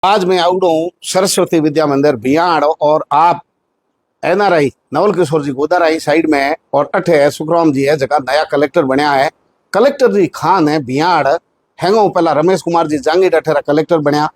आज मैं आउट हूँ सरस्वती विद्या मंदिर भियाड़ और आप एनआरआई नवल किशोर जी गोदाराई साइड में है और अठे है सुखराम जी है जगह नया कलेक्टर बनया है। कलेक्टर जी खान है भियाड़ हैंगो पहला रमेश कुमार जी जांगीर अठेरा कलेक्टर बनया,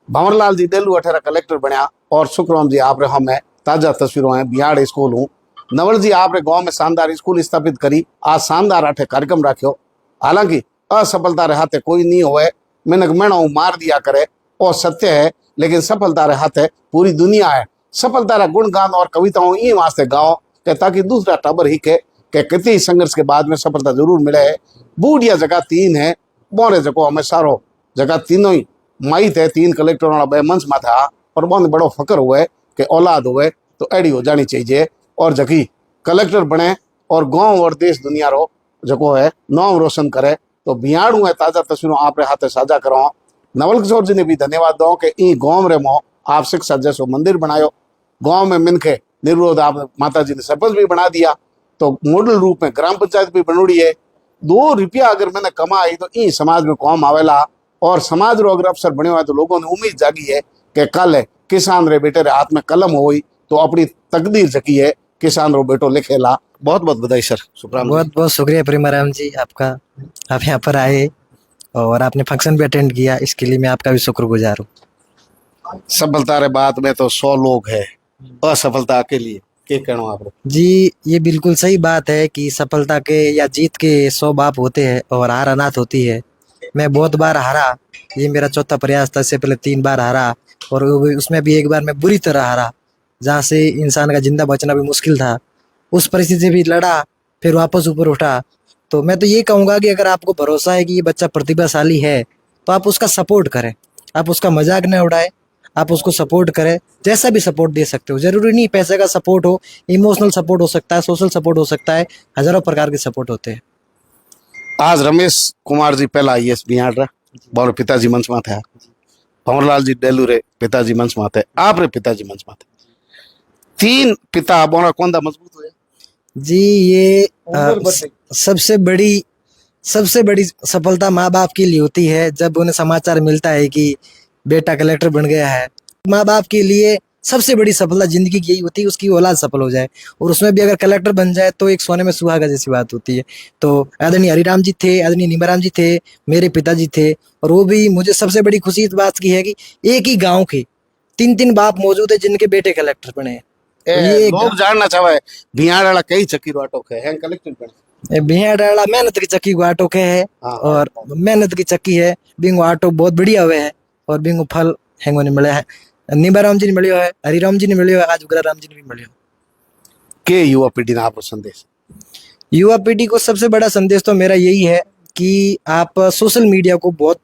भंवरलाल जी डेलू अठेरा कलेक्टर बनया और सुखराम जी आप हम है ताजा तस्वीरों है भियाड़ स्कूल हूँ। नवल जी आपरे गांव में शानदार स्कूल स्थापित करी, आज शानदार अठे कार्यक्रम रखो। हालांकि असफलता रे हाथे कोई नहीं होए, मैंने मेणो मार दिया करे और सत्य है, लेकिन सफलता रे हाथे पूरी दुनिया है। सफलता रा गुणगान और कविताओं ये वास्ते गाओ के ताकि दूसरा टाबर ही के कितनी संघर्ष के बाद में सफलता जरूर मिले है। बूढ़िया जगह तीन है बोरे जको हमें सारो जगह तीनों ही माई थे तीन कलेक्टर वाला बे मंच में था और बहुत बड़ो फकर हुए कि औलाद हुए तो एडी हो जानी चाहिए और जकी कलेक्टर बने और गांव और देश दुनिया रो जको है नाम रोशन करे। तो भियाड़ू है ताजा तस्वीरों आप हाथे साझा करो। नवल किशोर जी ने भी धन्यवाद दो कि ई गांव रे मो आप शिक्षा जैसो मंदिर बनायो, गांव में मिनखे निर्विरोध आप माता जी ने सरपंच भी बना दिया, तो मॉडल रूप में ग्राम पंचायत भी बनोड़ी है। 2 रुपया अगर मैंने कमाई तो ई समाज में काम आवेला और समाज रो अगर अफसर बने हुआ तो लोगों ने उम्मीद जागी है कि कल किसान रे बेटे रे हाथ में कलम होई तो अपनी तकदीर जकी है किसान रो बेटो लिखेला। बहुत बहुत बधाई सर। सुखराम बहुत बहुत शुक्रिया प्रेमाराम जी आपका, आप यहाँ पर आए और आपने फंक्शन भी अटेंड किया, इसके लिए मैं आपका भी शुक्रगुजार हूँ। सफलता रे बाद में तो 100 लोग है, असफलता के लिए क्या कहना आप? जी ये बिल्कुल सही बात है कि सफलता के या जीत के 100 बाप होते हैं और हार अनाथ होती है। मैं बहुत बार हारा, ये मेरा चौथा प्रयास था, इससे पहले 3 बार हारा और उसमें भी एक बार मैं बुरी तरह हारा जहाँ से इंसान का जिंदा बचना भी मुश्किल था। उस परिस्थिति से भी लड़ा, फिर वापस ऊपर उठा। तो मैं तो ये कहूँगा कि अगर आपको भरोसा है कि ये बच्चा प्रतिभाशाली है तो आप उसका सपोर्ट करें, आप उसका मजाक न उड़ाएं, आप उसको सपोर्ट करें, जैसा भी सपोर्ट दे सकते हो। जरूरी नहीं पैसे का सपोर्ट हो, इमोशनल सपोर्ट हो सकता है, सोशल सपोर्ट हो सकता है, हजारों प्रकार के सपोर्ट होते हैं। आज रमेश कुमार जी पहला आईएएस बिहार रा और पिताजी मंच में थे, भंवरलाल जी डेलू रे पिताजी मंच में थे, आप रे पिताजी मंच में थे। 3 पिता बोरा कौन दा मजबूत हुए जी ये सबसे बड़ी सफलता माँ बाप के लिए होती है जब उन्हें समाचार मिलता है कि बेटा कलेक्टर बन गया है। माँ बाप के लिए सबसे बड़ी सफलता जिंदगी की यही होती है, उसकी औलाद सफल हो जाए और उसमें भी अगर कलेक्टर बन जाए तो एक सोने में सुहागा जैसी बात होती है। तो आदरणीय हरिराम जी थे, आदरणीय निमाराम जी थे, मेरे पिताजी थे और वो भी मुझे सबसे बड़ी खुशी इस बात की है कि एक ही गाँव के 3 बाप मौजूद है जिनके बेटे कलेक्टर बने हैं। ये लोग जानना चाहे बिहार वाला कई चक्की रोटो है कलेक्टर बने बिहार डाला मेहनत की चक्की को आटो के है और मेहनत की चक्की है बिंगो आटो बहुत बढ़िया हुए है और बिंगो फल हैंगो ने मिले है। निबाराम जी ने मिलियो है, हरिराम जी ने मिलियो है, आज उग्राराम जी ने भी मिलियो। के युवा पीढ़ी ने आपको संदेश? युवा पीढ़ी को सबसे बड़ा संदेश तो मेरा यही है कि आप सोशल मीडिया को बहुत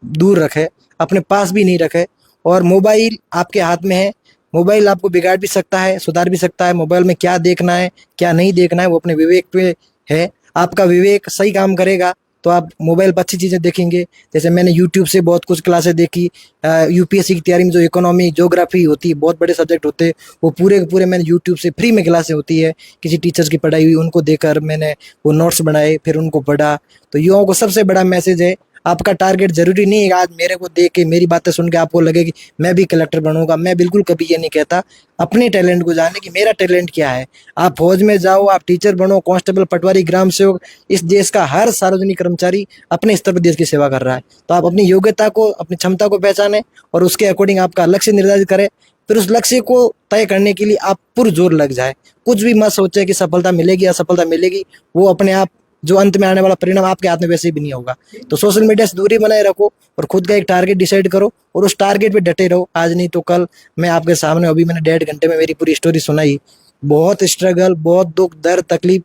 दूर रखें, अपने पास भी नहीं रखें और मोबाइल आपके हाथ में है। मोबाइल आपको बिगाड़ भी सकता है, सुधार भी सकता है। मोबाइल में क्या देखना है क्या नहीं देखना है वो अपने विवेक पे है। आपका विवेक सही काम करेगा तो आप मोबाइल पर अच्छी चीज़ें देखेंगे। जैसे मैंने यूट्यूब से बहुत कुछ क्लासेस देखी, यूपीएससी की तैयारी में जो इकोनॉमी ज्योग्राफी होती है, बहुत बड़े सब्जेक्ट होते हैं, वो पूरे के पूरे मैंने यूट्यूब से फ्री में क्लासें होती है, किसी टीचर्स की पढ़ाई हुई उनको देखकर मैंने वो नोट्स बनाए फिर उनको पढ़ा। तो युवाओं को सबसे बड़ा मैसेज है, आपका टारगेट जरूरी नहीं है आज मेरे को देख के मेरी बातें सुन के आपको लगे कि मैं भी कलेक्टर बनूंगा। मैं बिल्कुल कभी ये नहीं कहता। अपने टैलेंट को जाने कि मेरा टैलेंट क्या है। आप फौज में जाओ, आप टीचर बनो, कांस्टेबल, पटवारी, ग्राम सेवक, इस देश का हर सार्वजनिक कर्मचारी अपने स्तर पर देश की सेवा कर रहा है। तो आप अपनी योग्यता को, अपनी क्षमता को पहचाने और उसके अकॉर्डिंग आपका लक्ष्य निर्धारित करें। फिर उस लक्ष्य को तय करने के लिए आप पुरजोर लग जाए। कुछ भी मत सोचे कि सफलता मिलेगी असफलता मिलेगी, वो अपने आप जो अंत में आने वाला परिणाम आपके हाथ में वैसे भी नहीं होगा। तो सोशल मीडिया से दूरी बनाए रखो और खुद का एक टारगेट डिसाइड करो और उस टारगेट पे डटे रहो। आज नहीं तो कल। मैं आपके सामने अभी मैंने 1.5 घंटे में मेरी पूरी स्टोरी सुनाई। बहुत स्ट्रगल, बहुत दुख, दर्द, तकलीफ,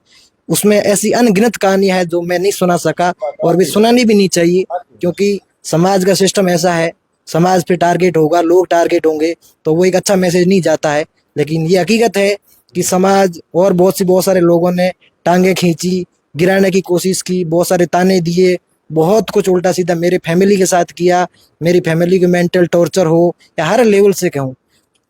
उसमें ऐसी अनगिनत कहानियां हैं जो मैं नहीं सुना सका और भी सुनानी भी नहीं चाहिए, क्योंकि समाज का सिस्टम ऐसा है। समाज पे टारगेट होगा, लोग टारगेट होंगे तो वो एक अच्छा मैसेज नहीं जाता है। लेकिन ये हकीकत है कि समाज और बहुत सारे लोगों ने टांगे खींची, गिराने की कोशिश की, बहुत सारे ताने दिए, बहुत कुछ उल्टा सीधा मेरे फैमिली के साथ किया। मेरी फैमिली को मेंटल टॉर्चर हो या हर लेवल से कहूँ,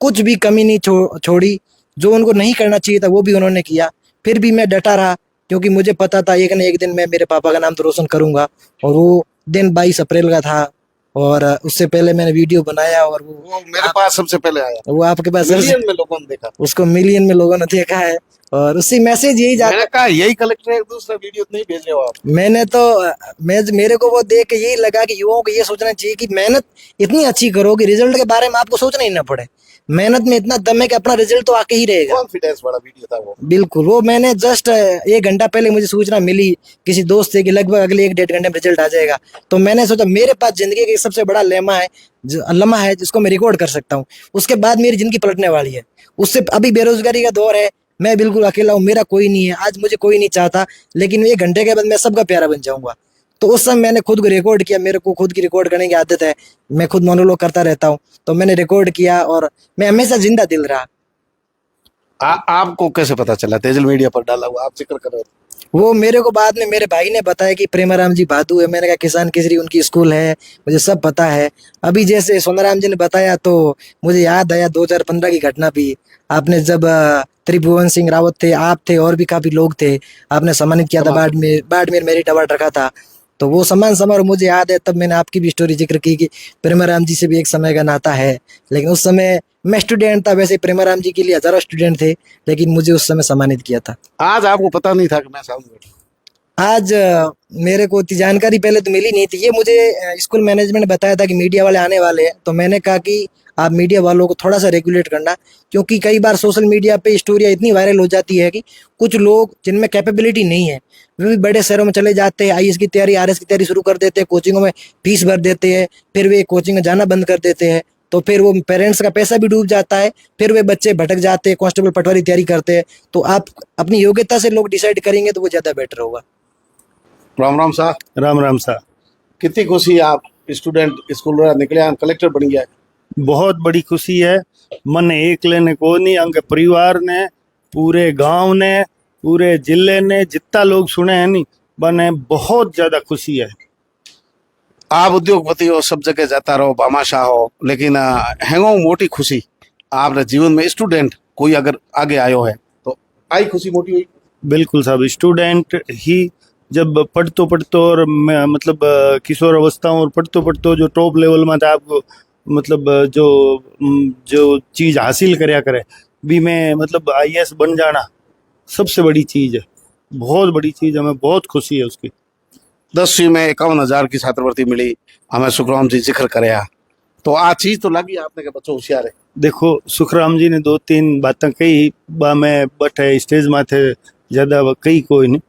कुछ भी कमी नहीं छोड़ी। जो उनको नहीं करना चाहिए था वो भी उन्होंने किया। फिर भी मैं डटा रहा क्योंकि मुझे पता था एक न एक दिन मैं मेरे पापा का नाम तो रोशन करूंगा। और वो दिन 22 अप्रैल का था और उससे पहले मैंने वीडियो बनाया और वो मेरे पास सबसे पहले आया, वो आपके पास मिलियन में लोगों ने देखा। उसको मिलियन में लोगों ने देखा है और उसी मैसेज यही जाता मैंने कहा यही कलेक्टर है, दूसरा वीडियो नहीं भेज रहे हो आप। मैंने तो मेरे को वो देख के यही लगा कि युवाओं को ये सोचना चाहिए कि मेहनत इतनी अच्छी करो कि रिजल्ट के बारे में आपको सोचना ही ना पड़े। मेहनत में इतना दम है कि अपना रिजल्ट तो आके ही रहेगा। कॉन्फिडेंस वाला वीडियो था वो। बिल्कुल, वो मैंने जस्ट 1 घंटा पहले मुझे सूचना मिली किसी दोस्त से कि लगभग अगले 1 डेढ़ घंटे में रिजल्ट आ जाएगा। तो मैंने सोचा मेरे पास जिंदगी का सबसे बड़ा लम्हा है जिसको मैं रिकॉर्ड कर सकता हूँ। उसके बाद मेरी जिंदगी पलटने वाली है। उससे अभी बेरोजगारी का दौर है, मैं बिल्कुल अकेला हूँ, मेरा कोई नहीं है, आज मुझे कोई नहीं चाहता, लेकिन 1 घंटे के बाद मैं सबका प्यारा बन जाऊंगा। तो उस समय मैंने खुद को रिकॉर्ड किया, मेरे को खुद की रिकॉर्ड करने की आदत है, मैं खुद मोनोलॉग करता रहता हूँ, तो मैंने रिकॉर्ड किया और मैं हमेशा जिंदा दिल रहा। आपको कैसे पता चला? तेजल मीडिया पर डाला हुआ, आप जिक्र कर रहे थे। वो मेरे को बाद में मेरे भाई ने बताया कि प्रेमाराम जी भादू है। मैंने कहा किसान केसरी उनकी स्कूल है, मुझे सब पता है। अभी जैसे सोनाराम जी ने बताया तो मुझे याद आया 2015 की घटना भी। आपने जब त्रिभुवन सिंह रावत थे, आप थे और भी काफी लोग थे, आपने सम्मानित किया था, बाड़मेर मेरिट अवार्ड रखा था। तो वो सम्मान समारोह मुझे याद है, तब मैंने आपकी भी स्टोरी जिक्र की कि प्रेमाराम जी से भी एक समय का नाता है। लेकिन उस समय मैं स्टूडेंट था, वैसे प्रेमाराम जी के लिए हजारों स्टूडेंट थे, लेकिन मुझे उस समय सम्मानित किया था। आज आपको पता नहीं था कि मैं सामने बैठा? आज मेरे को इतनी जानकारी पहले तो मिली नहीं थी। ये मुझे स्कूल मैनेजमेंट ने बताया था कि मीडिया वाले आने वाले हैं, तो मैंने कहा कि आप मीडिया वालों को थोड़ा सा रेगुलेट करना, क्योंकि कई बार सोशल मीडिया पे स्टोरियाँ इतनी वायरल हो जाती है कि कुछ लोग जिनमें कैपेबिलिटी नहीं है वे भी बड़े शहरों में चले जाते हैं, आईएएस की तैयारी, आरएस की तैयारी शुरू कर देते हैं, कोचिंगों में फीस भर देते हैं, फिर वे कोचिंग में जाना बंद कर देते हैं। तो फिर वो पेरेंट्स का पैसा भी डूब जाता है, फिर वे बच्चे भटक जाते हैं, कांस्टेबल पटवारी तैयारी करते हैं। तो आप अपनी योग्यता से लोग डिसाइड करेंगे तो वो ज्यादा बेटर होगा। राम राम साहब। राम राम साहब। कितनी खुशी, आप स्टूडेंट स्कूल निकले, आप कलेक्टर बन गया। बहुत बड़ी खुशी है। मन एक लेने को नहीं, अंग परिवार ने, पूरे गांव ने, पूरे जिले ने, जितना लोग सुने हैं नहीं बने, बहुत ज्यादा खुशी है। आप उद्योगपति हो, सब जगह जाता रहो, बामाशाह हो, लेकिन हैंगो मोटी खुशी आपने जीवन में स्टूडेंट कोई अगर आगे आयो है तो आई खुशी मोटी हुई। बिल्कुल साहब, स्टूडेंट ही जब पढ़तो पढ़तो और मतलब किशोर अवस्थाओं और पढ़तो पढ़तो जो टॉप लेवल में था, आपको मतलब जो चीज़ हासिल करया करे भी में, मतलब आईएएस बन जाना सबसे बड़ी चीज़ है, बहुत बड़ी चीज़, हमें बहुत खुशी है उसकी। 10वीं में 51,000 की छात्रवृत्ति मिली, हमें सुखराम जी जिक्र कराया, तो आ चीज तो लगी आपने कि बच्चों होशियार है। देखो, सुखराम जी ने 2-3 बातें कही, बा मैं बैठे स्टेज माथे ज़्यादा कही कोई नहीं।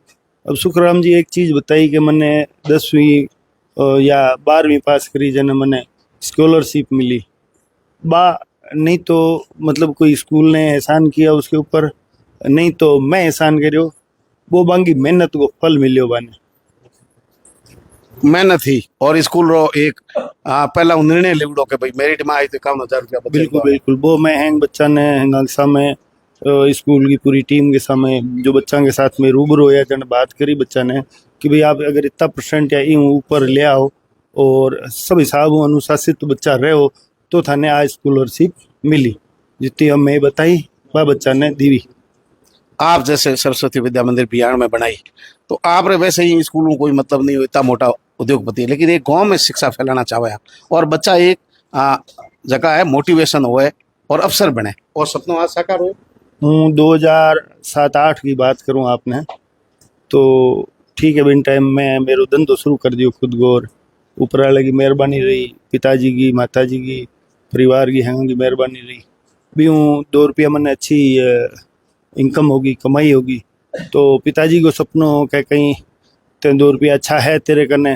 अब सुखराम जी एक चीज़ बताई कि मैंने 10वीं या 12वीं पास करी जने मैंने स्कॉलरशिप मिली, बा नहीं तो मतलब कोई स्कूल ने एहसान किया उसके ऊपर, नहीं तो मैं एहसान करियो, वो बांगी मेहनत को फल मिलियो बाने। मेहनत ही और स्कूल रो एक पहला निर्णय लिवड़ो के भाई मेरिट में आई तो 51,000 रुपया बचेगा। बिल्कुल बिल्कुल, वो मैं हैंग बच्चा ने हैंग समय स्कूल की पूरी टीम के सामने जो बच्चा के साथ में रूबरू होया, जन बात करी बच्चा ने कि भाई आप अगर इतना परसेंट या यूं ऊपर ले आओ और सब हिसाब अनुशासित बच्चा रहे हो तो थाने आज स्कॉलरशिप मिली, जितनी अब मैं बताई वह बच्चा ने दीवी। आप जैसे सरस्वती विद्या मंदिर बिहार में बनाई तो आपने वैसे ही स्कूल में कोई मतलब नहीं हो, इतना मोटा उद्योगपति है, लेकिन एक गांव में शिक्षा फैलाना चाहो आप और बच्चा एक जगह है मोटिवेशन होए और अफसर बने और सपनों आज साकार हो। हूँ 2007-8 की बात करूँ आपने तो ठीक है, बिन टाइम में मेरो धंधो शुरू कर दियो खुद को, और ऊपर वाले की मेहरबानी रही, पिताजी की, माताजी की, परिवार की हैंग की मेहरबानी रही भी। हूँ 2 रुपया मैंने अच्छी इनकम होगी, कमाई होगी, तो पिताजी को सपनों हो कि कहीं ते 2 रुपया अच्छा है तेरे कने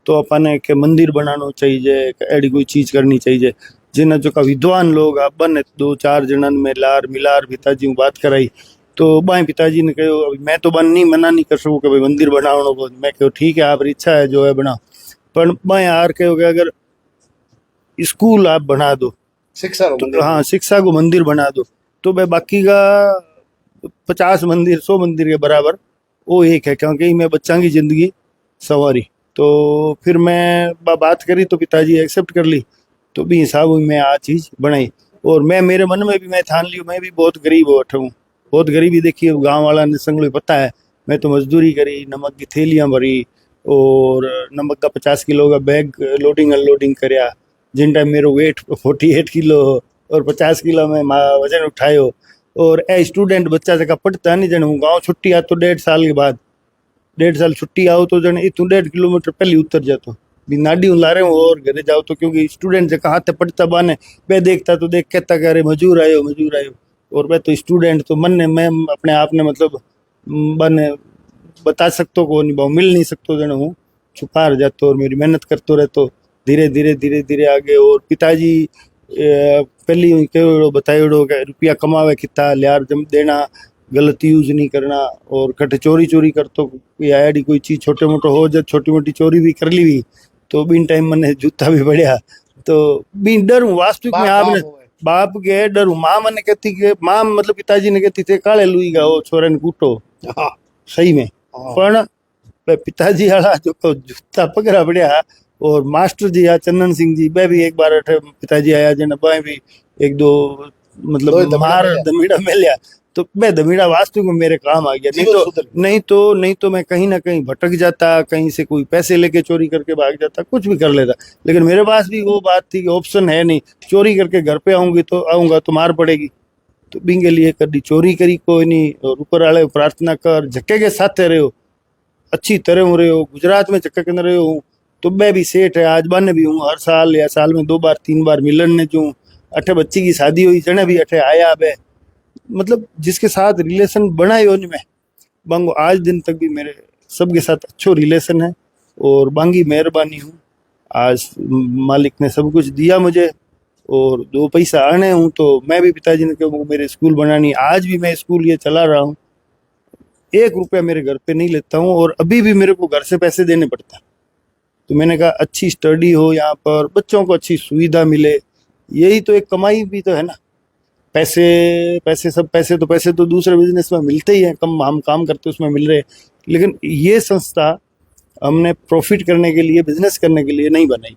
तो अपन के मंदिर बनाना चाहिए, ऐडी कोई चीज़ करनी चाहिए। जिन्हें जो का विद्वान लोग आप बने 2-4 जनन में लार मिलार पिताजी को बात कराई, तो बाएँ पिताजी ने कहो अभी मैं तो मना नहीं कर सकूँ कि भाई मंदिर बनाओ, मैं कहो ठीक है आप इच्छा है जो है बनाओ, पर बाएँ हार कहो कि अगर स्कूल आप बना दो, शिक्षा तो हाँ शिक्षा को मंदिर बना दो, तो भाई बाकी का 50 मंदिर 100 मंदिर के बराबर वो एक है, क्योंकि मैं बच्चा की जिंदगी सवारी। तो फिर मैं बात करी तो पिताजी एक्सेप्ट कर ली, तो भी हिसाब हुई मैं आ चीज़ बनाई। और मैं मेरे मन में भी मैं ठान ली मैं भी बहुत गरीब बैठा हूँ, बहुत गरीबी देखी है, गाँव वाला ने संग पता है, मैं तो मजदूरी करी, नमक की थैलियाँ भरी, और नमक का 50 किलो का बैग लोडिंग अनलोडिंग करया जिन टाइम मेरो वेट 48 किलो हो और 50 किलो में वजन उठायो। और ए स्टूडेंट बच्चा जगह पढ़ता नहीं जन हूँ गाँव छुट्टी आ तो 1.5 साल के बाद 1.5 साल छुट्टी आओ तो जन इतू 1.5 किलोमीटर पहले उतर जातो भी नाडी हूँ ला रहे हूँ और घरे जाओ तो क्योंकि स्टूडेंट जगह हाथ पढ़ता बाने मैं देखता तो देख कहता करे मजूर आयो मजूर आयो। और मैं तो स्टूडेंट तो मन ने मैं अपने आप ने मतलब बने बता सकतो को नहीं मिल नहीं सकतो जन हूँ छुपा रह जातो और मेरी मेहनत करतो रहतो धीरे धीरे धीरे धीरे आगे। और पिताजी पहली कहो बतायो कि रुपया कमावे कितना लियार जम देना गलत यूज नहीं करना और कटे चोरी चोरी करतो या आड़ी कोई चीज छोटे मोटे हो जब छोटी मोटी चोरी भी कर ली हुई तो बिन टाइम मैंने जूता भी बढ़िया तो बिन डर हूँ वास्तविक में आपने बाप के डर हूँ माँ मैंने कहती कि माँ मतलब पिताजी ने कहती थे काले लुई गा वो छोरे ने कूटो सही में पण पिताजी वाला जो जूता पकड़ा बढ़िया। और मास्टर जी आ चंदन सिंह जी मैं भी एक बार पिताजी आया जन बाएं भी एक दो मतलब मार दमीड़ा मिलिया तो मैं दमीड़ा वास्तविक में मेरे काम आ गया नहीं तो मैं कहीं ना कहीं भटक जाता कहीं से कोई पैसे लेके चोरी करके भाग जाता कुछ भी कर लेता। लेकिन मेरे पास भी वो बात थी कि ऑप्शन है नहीं चोरी करके घर पे आऊंगा तो मार पड़ेगी तो बिंगे लिए कभी चोरी करी कोई नहीं। और ऊपर वाले प्रार्थना कर झक्के के साथ रहे हो अच्छी तरह रहे हो गुजरात में चक्कर के अंदर रहे हो तो मैं भी सेठ है आज बन भी हूँ हर साल या साल में 2 बार 3 बार मिलन ने जो अठे बच्ची की शादी हुई जने भी अठे आया अब मतलब जिसके साथ रिलेशन बनाए हो मैं बांगो आज दिन तक भी मेरे सबके साथ अच्छो रिलेशन है और बांगी मेहरबानी हूँ। आज मालिक ने सब कुछ दिया मुझे और 2 पैसा आने हूँ तो मैं भी पिताजी ने कहा मेरे स्कूल बनानी आज भी मैं स्कूल ये चला रहा हूँ 1 रुपया मेरे घर पे नहीं लेता हूँ और अभी भी मेरे को घर से पैसे देने पड़ता तो मैंने कहा अच्छी स्टडी हो यहाँ पर बच्चों को अच्छी सुविधा मिले यही तो एक कमाई भी तो है ना। पैसे तो दूसरे बिजनेस में मिलते ही हैं कम हम काम करते उसमें मिल रहे लेकिन ये संस्था हमने प्रॉफिट करने के लिए बिजनेस करने के लिए नहीं बनाई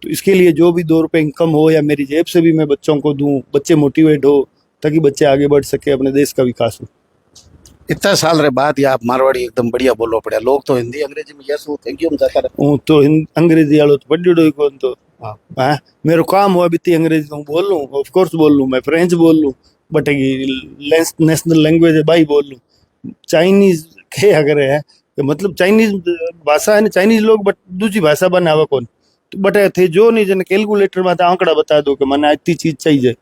तो इसके लिए जो भी 2 रुपए इनकम हो या मेरी जेब से भी मैं बच्चों को दूं बच्चे मोटिवेट हो ताकि बच्चे आगे बढ़ सके अपने देश का विकास हो। इतना साल रे बाद या आप मारवाड़ी एकदम बढ़िया बोलो पड़े लोग तो हिंदी अंग्रेजी में यस थैंक यू जाता रहे हूँ तो अंग्रेजी वालों तो बड़ी कौन तो हाँ मेरे काम हुआ बीती अंग्रेजी तो बोल लूँ ऑफ कोर्स बोल लूँ मैं फ्रेंच बोल लूँ बट नेशनल लैंग्वेज है भाई बोल लूँ चाइनीज के अगर है तो मतलब चाइनीज भाषा है ना चाइनीज लोग बट दूसरी भाषा बनावा कौन तो बट थे जो नहीं जन कैलकुलेटर में आंकड़ा बता दो कि मैंने इतनी चीज चाहिए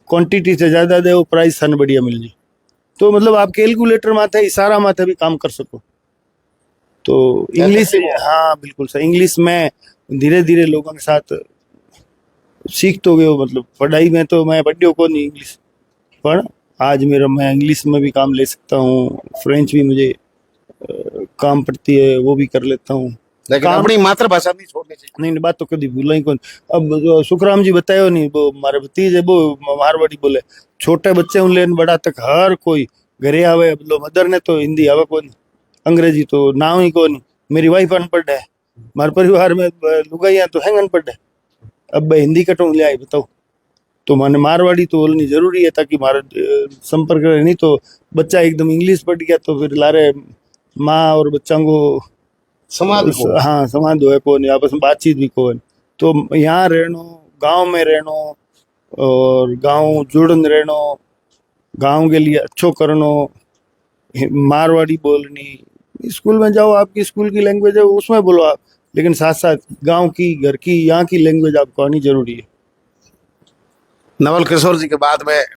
क्वांटिटी से ज्यादा दे वो प्राइस सन बढ़िया मिल जाए तो मतलब आप कैलकुलेटर माथे इशारा माथे भी काम कर सको तो इंग्लिश हाँ बिल्कुल सही इंग्लिश में धीरे धीरे लोगों के साथ सीख तो गए मतलब पढ़ाई में तो मैं पढ़ियो को नहीं इंग्लिश पर आज मेरा मैं इंग्लिश में भी काम ले सकता हूँ फ्रेंच भी मुझे काम पड़ती है वो भी कर लेता हूँ लेकिन अपनी मातृभाषा नहीं छोड़नी चाहिए। नहीं बात तो कभी भूला ही कौन। अब जो सुखराम जी बतायो नहीं वो हमारे भतीज है वो मारवाड़ी बोले छोटे बच्चे हूँ लेन बड़ा तक हर कोई घरे आवे मतलब मदर ने तो हिंदी आवे कौन अंग्रेजी तो ना ही कौन मेरी वाइफ अनपढ़ है हमारे परिवार में लुगाइया तो है अनपढ़ है अब मैं हिंदी कटूँ ले आई बताओ तो मैंने मारवाड़ी तो बोलनी जरूरी है ताकि हमारा संपर्क रहे नहीं तो बच्चा एकदम इंग्लिश पढ़ गया तो फिर लारे माँ और बच्चों को हाँ समाज है कौन आपस में बातचीत भी कौन तो यहाँ रहनो गांव में रहनो और गांव जुड़न रहनो गांव के लिए अच्छो करनो मारवाड़ी बोलनी स्कूल में जाओ आपकी स्कूल की लैंग्वेज है उसमें बोलो आप लेकिन साथ साथ गांव की घर की यहाँ की लैंग्वेज आपको आनी जरूरी है। नवल किशोर जी के बाद में